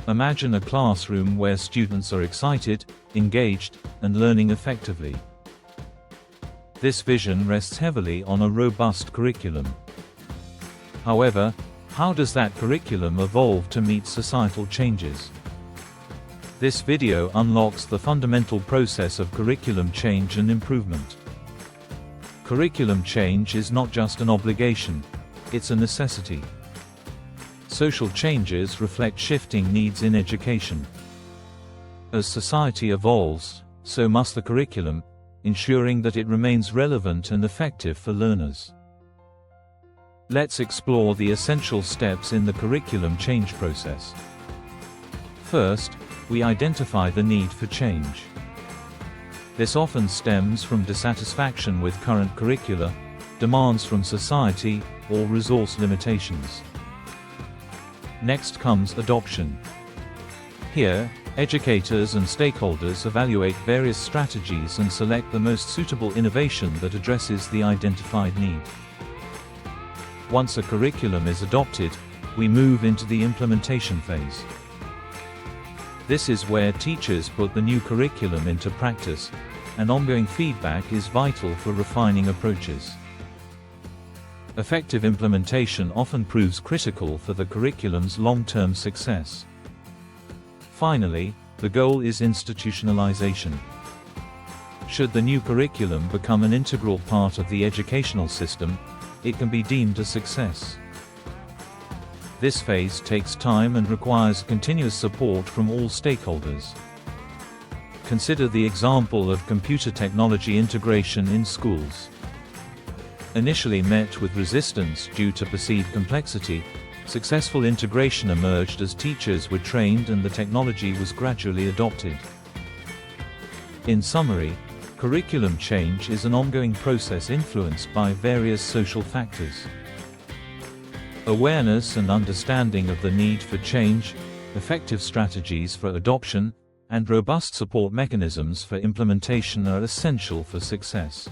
Imagine a classroom where students are excited, engaged, and learning effectively. This vision rests heavily on a robust curriculum. However, how does that curriculum evolve to meet societal changes? This video unlocks the fundamental process of curriculum change and improvement. Curriculum change is not just an obligation, it's a necessity. Social changes reflect shifting needs in education. As society evolves, so must the curriculum, ensuring that it remains relevant and effective for learners. Let's explore the essential steps in the curriculum change process. First, we identify the need for change. This often stems from dissatisfaction with current curricula, demands from society, or resource limitations. Next comes adoption. Here, educators and stakeholders evaluate various strategies and select the most suitable innovation that addresses the identified need. Once a curriculum is adopted, we move into the implementation phase. This is where teachers put the new curriculum into practice, and ongoing feedback is vital for refining approaches. Effective implementation often proves critical for the curriculum's long-term success. Finally, the goal is institutionalization. Should the new curriculum become an integral part of the educational system, it can be deemed a success. This phase takes time and requires continuous support from all stakeholders. Consider the example of computer technology integration in schools. Initially met with resistance due to perceived complexity, successful integration emerged as teachers were trained and the technology was gradually adopted. In summary, curriculum change is an ongoing process influenced by various social factors. Awareness and understanding of the need for change, effective strategies for adoption, and robust support mechanisms for implementation are essential for success.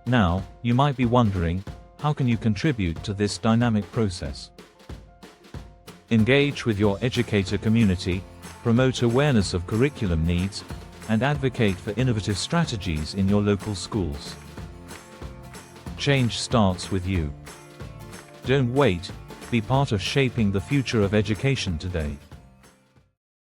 Now, you might be wondering, how can you contribute to this dynamic process? Engage with your educator community, promote awareness of curriculum needs, and advocate for innovative strategies in your local schools. Change starts with you. Don't wait, be part of shaping the future of education today.